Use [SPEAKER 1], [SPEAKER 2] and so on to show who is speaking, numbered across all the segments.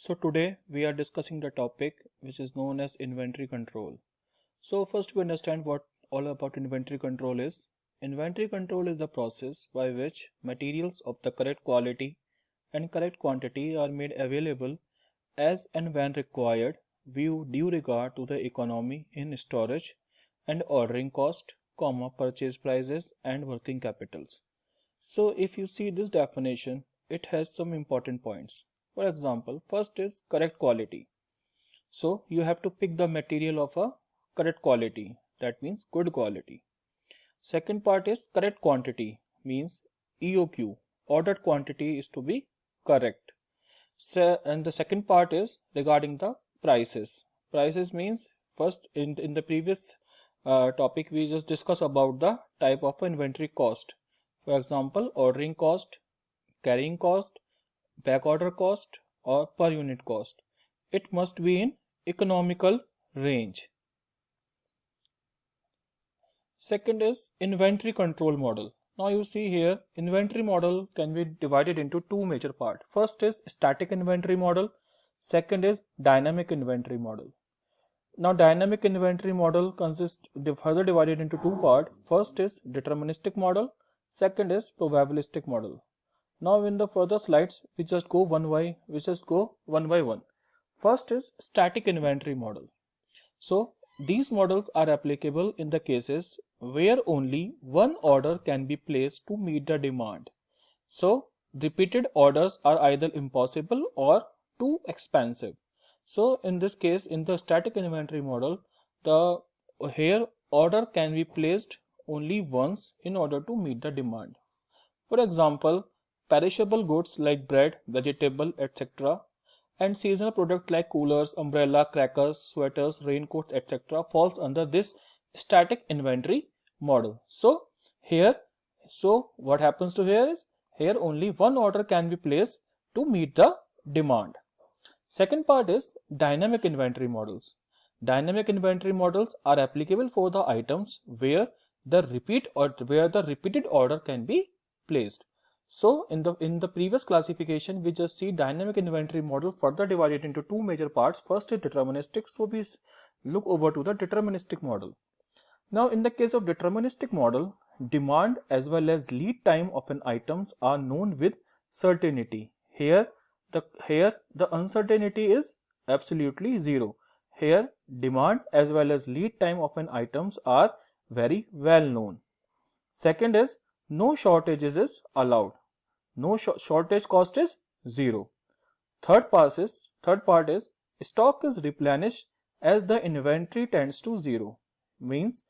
[SPEAKER 1] So today we are discussing the topic which is known as inventory control. So first we understand what all about inventory control is. Inventory control is the process by which materials of the correct quality and correct quantity are made available as and when required with due regard to the economy in storage and ordering cost, purchase prices and working capitals. So if you see this definition, it has some important points. For example, first is correct quality. So you have to pick the material of a correct quality. That means good quality. Second part is correct quantity, means EOQ. Ordered quantity is to be correct. So, and the second part is regarding the prices. Prices means first in the previous topic we just discussed about the type of inventory cost. For example, ordering cost, carrying cost, back order cost or per unit cost. It must be in economical range. Second is inventory control model. Now you see here inventory model can be divided into two major parts. First is static inventory model. Second is dynamic inventory model. Now dynamic inventory model consists further divided into two parts. First is deterministic model. Second is probabilistic model. Now in the further slides we just go one by one. First is static inventory model. So these models are applicable in the cases where only one order can be placed to meet the demand. So repeated orders are either impossible or too expensive. So in this case, in the static inventory model, the here order can be placed only once in order to meet the demand. For example, perishable goods like bread, vegetable, etc. and seasonal products like coolers, umbrella, crackers, sweaters, raincoats, etc. falls under this static inventory model. So what happens to here is here only one order can be placed to meet the demand. Second part is dynamic inventory models. Dynamic inventory models are applicable for the items where the repeated order can be placed. So in the previous classification we just see dynamic inventory model further divided into two major parts. First is deterministic, so we look over to the deterministic model. Now in the case of deterministic model, demand as well as lead time of an items are known with certainty. Here the uncertainty is absolutely zero. Here demand as well as lead time of an items are very well known. Second is no shortages is allowed. No shortage cost is zero. Third part is stock is replenished as the inventory tends to zero. Means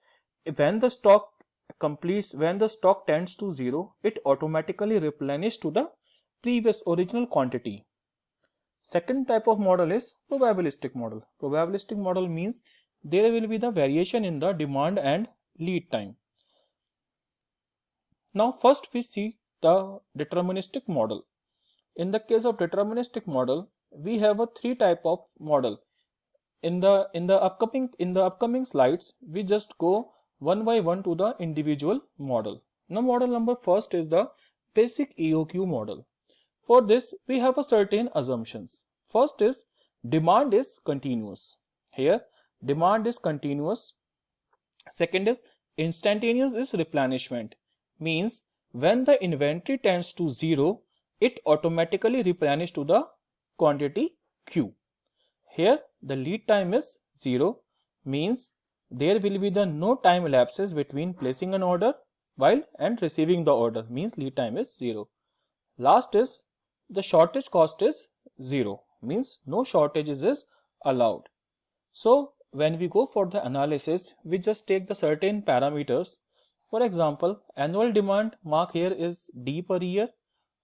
[SPEAKER 1] when the stock tends to zero, it automatically replenishes to the previous original quantity. Second type of model is probabilistic model. Probabilistic model means there will be the variation in the demand and lead time. Now first we see the deterministic model. In the case of deterministic model, we have a three type of model. In the upcoming slides, we just go one by one to the individual model. Now model number first is the basic EOQ model. For this we have a certain assumptions. First is demand is continuous. Here demand is continuous. Second is instantaneous is replenishment. Means when the inventory tends to zero, it automatically replenishes to the quantity Q. Here the lead time is 0, means there will be the no time elapses between placing an order while and receiving the order, means lead time is 0. Last is the shortage cost is 0, means no shortages is allowed. So when we go for the analysis, we just take the certain parameters. For example, annual demand mark here is D per year,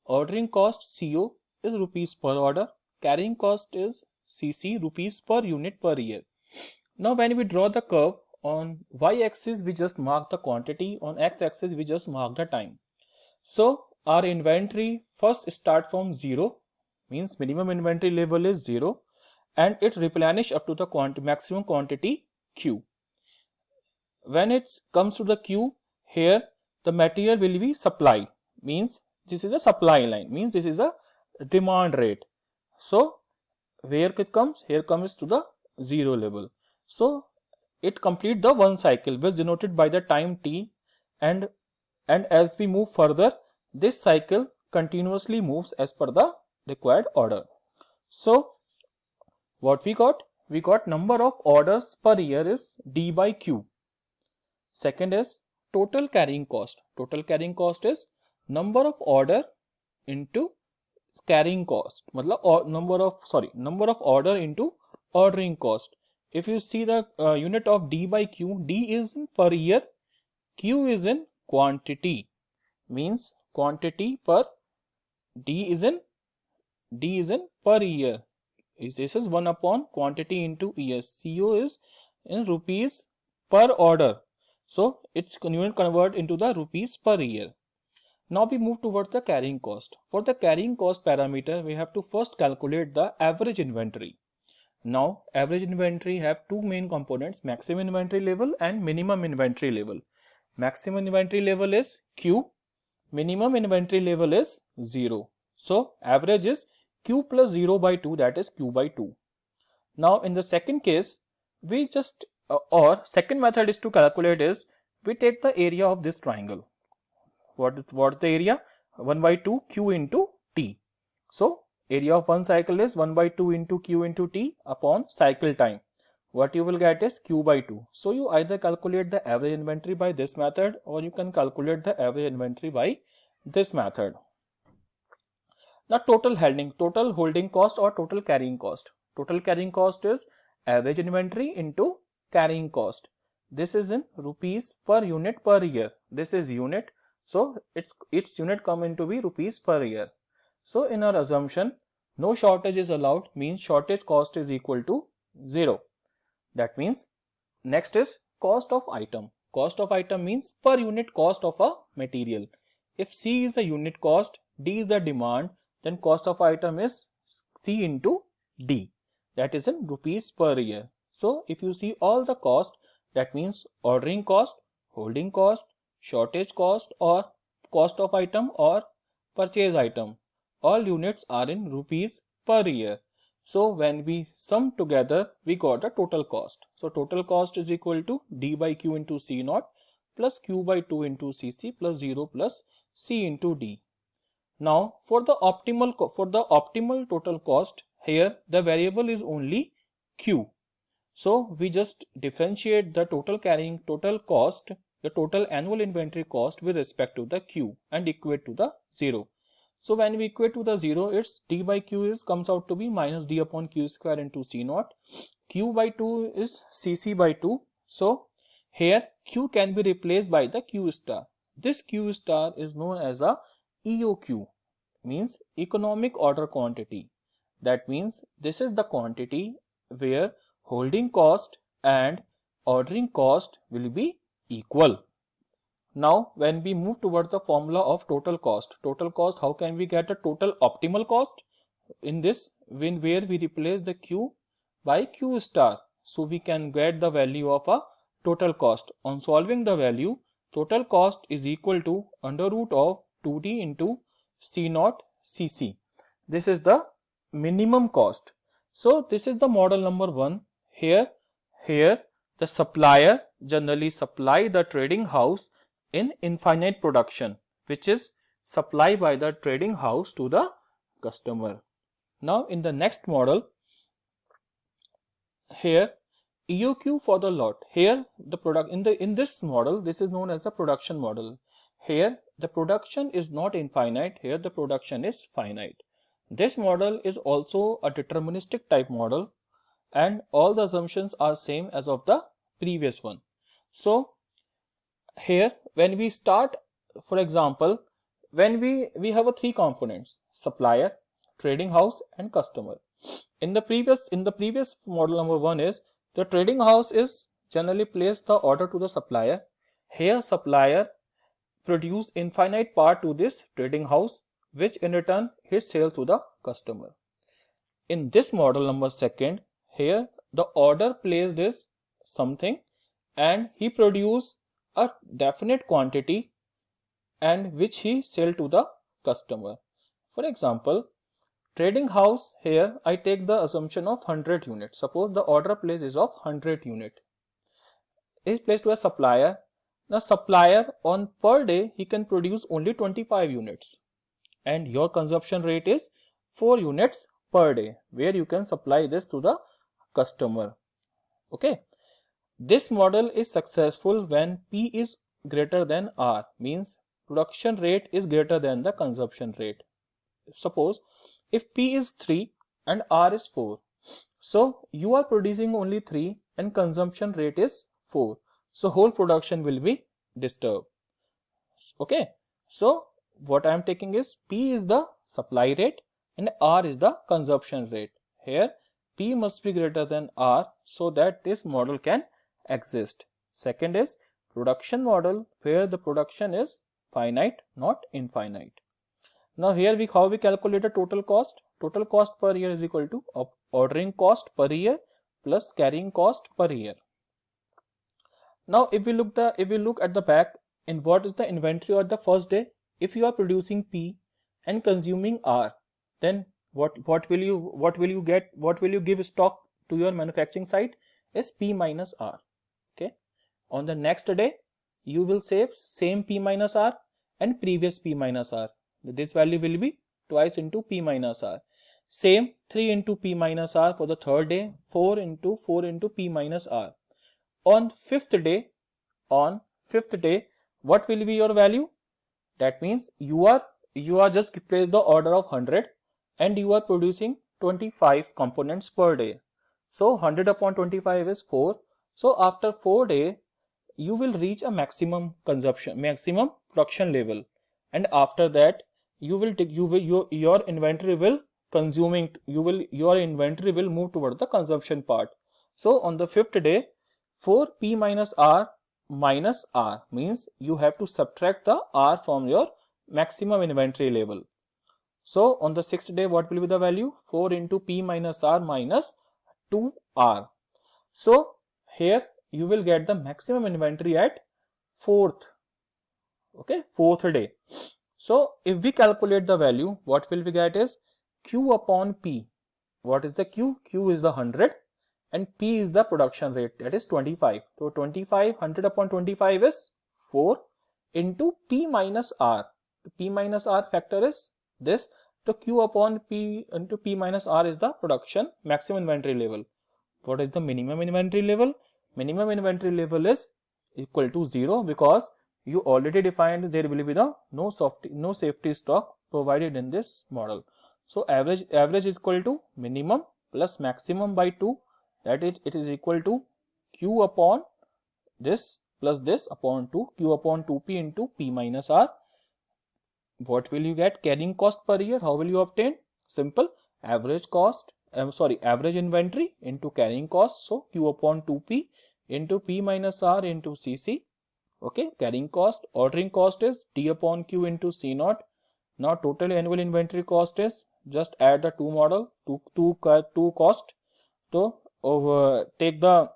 [SPEAKER 1] ordering cost CO is rupees per order, carrying cost is CC rupees per unit per year. Now when we draw the curve, on y-axis we just mark the quantity, on x-axis we just mark the time. So our inventory first start from 0, means minimum inventory level is 0, and it replenish up to the maximum quantity Q. When it comes to the Q, here the material will be supply, means this is a supply line, means this is a demand rate. So where it comes? Here comes to the 0 level. So it complete the one cycle, which denoted by the time t, and as we move further, this cycle continuously moves as per the required order. So what we got? We got number of orders per year is D by Q. Second is total carrying cost. Total carrying cost is number of order into carrying cost. मतलब number of order into ordering cost. If you see the unit of D by Q, D is in per year, Q is in quantity. Means quantity per D is in per year. This is 1 upon quantity into years. CO is in rupees per order. So it's unit convert into the rupees per year. Now we move towards the carrying cost. For the carrying cost parameter, we have to first calculate the average inventory. Now average inventory have two main components, maximum inventory level and minimum inventory level. Maximum inventory level is Q, minimum inventory level is 0. So average is Q plus 0 by 2, that is Q by 2. Now in the second case, we just second method is to calculate is we take the area of this triangle. What is the area? 1 by 2 Q into T. So area of one cycle is 1 by 2 into Q into T upon cycle time. What you will get is Q by 2. So you either calculate the average inventory by this method, or you can calculate the average inventory by this method. Now total holding cost or total carrying cost. Total carrying cost is average inventory into carrying cost. This is in rupees per unit per year. This is unit. So its unit come into be rupees per year. So in our assumption, no shortage is allowed, means shortage cost is equal to 0. That means next is cost of item. Cost of item means per unit cost of a material. If C is a unit cost, D is the demand, then cost of item is C into D. That is in rupees per year. So if you see all the cost, that means ordering cost, holding cost, shortage cost or cost of item or purchase item, all units are in rupees per year. So when we sum together, we got a total cost. So total cost is equal to D by Q into C naught plus Q by 2 into CC plus 0 plus C into D. Now for the optimal total cost, here the variable is only Q. So we just differentiate the total cost, the total annual inventory cost with respect to the Q and equate to the 0. So when we equate to the 0, it's D by Q comes out to be minus D upon Q square into C naught. Q by 2 is CC by 2. So here Q can be replaced by the Q star. This Q star is known as the EOQ, means economic order quantity. That means this is the quantity where holding cost and ordering cost will be equal. Now when we move towards the formula of total cost, how can we get a total optimal cost? In this, where we replace the Q by Q star, so we can get the value of a total cost. On solving the value, total cost is equal to under root of 2D into C naught CC. This is the minimum cost. So this is the model number 1. Here the supplier generally supply the trading house in infinite production, which is supplied by the trading house to the customer. Now in the next model, here EOQ for the lot. Here the product in this model, this is known as the production model. Here the production is not infinite, here the production is finite. This model is also a deterministic type model, and all the assumptions are same as of the previous one. So here when we start, for example, when we have a 3 components: supplier, trading house and customer. In the previous model number 1 is the trading house is generally place the order to the supplier. Here supplier produce infinite part to this trading house, which in return is sale to the customer. In this model number 2, here the order placed is something and he produce a definite quantity and which he sell to the customer. For example, Trading house, here I take the assumption of 100 units. Suppose the order place is of 100 unit. Is placed to a supplier. The supplier on per day he can produce only 25 units and your consumption rate is 4 units per day where you can supply this to the customer. Okay. This model is successful when P is greater than R, means production rate is greater than the consumption rate. Suppose if P is 3 and R is 4, so you are producing only 3 and consumption rate is 4, so whole production will be disturbed. Okay, so what I am taking is P is the supply rate and R is the consumption rate. Here P must be greater than R so that this model can exist. Second is production model, where the production is finite, not infinite. Now here how we calculate the total cost. Total cost per year is equal to ordering cost per year plus carrying cost per year. Now if we look at the back, in what is the inventory at the first day? If you are producing P and consuming R, then what will you give stock to your manufacturing site is P minus R. Okay. On the next day you will save same P minus R and previous P minus R. This value will be twice into P minus R. Same 3 into P minus R for the third day, 4 into P minus R. On fifth day, what will be your value? That means you are just placed the order of 100 and you are producing 25 components per day. So 100 upon 25 is 4. So after 4 days, you will reach a maximum production level, and after that your inventory will move toward the consumption part. So on the fifth day, 4 P minus R means you have to subtract the R from your maximum inventory level. So on the sixth day, what will be the value? 4 into P minus R minus 2R. So here you will get the maximum inventory at fourth day. So if we calculate the value, what will we get is Q upon P. What is the Q? Q is the 100 and P is the production rate, that is 25. So 100 upon 25 is 4 into P minus R. The P minus R factor is this. So Q upon P into P minus R is the production maximum inventory level. What is the minimum inventory level? Minimum inventory level is equal to 0 because you already defined there will be the no safety stock provided in this model. So average is equal to minimum plus maximum by 2, that it is equal to Q upon this plus this upon 2, Q upon 2P into P minus R. What will you get? Carrying cost per year. How will you obtain? Simple. Average inventory into carrying cost. So Q upon 2P into P minus R into CC. Okay, carrying cost. Ordering cost is D upon Q into C naught. Now total annual inventory cost is, just add the two cost. So take the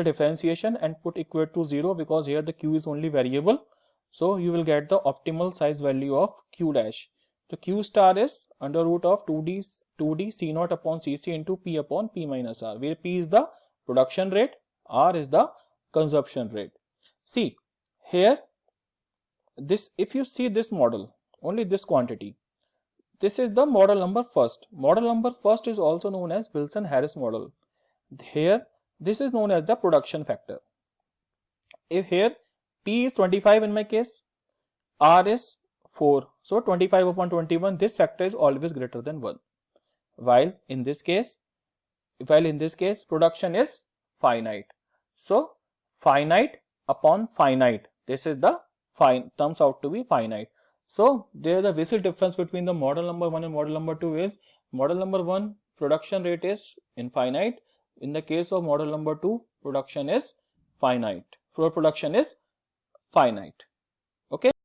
[SPEAKER 1] differentiation and put equal to 0 because here the Q is only variable. So you will get the optimal size value of Q dash. So Q star is under root of 2D C naught upon CC into P upon P minus R, where P is the production rate, R is the consumption rate. See here, if you see this model, only this quantity, this is the model number first. Model number first is also known as Wilson-Harris model. Here this is known as the production factor. If here P is 25 in my case, R is 4, so 25 upon 21, this factor is always greater than 1. While in this case production is finite. So finite upon finite, this is the comes out to be finite. So there the basic difference between the model number 1 and model number 2 is model number 1 production rate is infinite. In the case of model number 2, production is finite. Okay.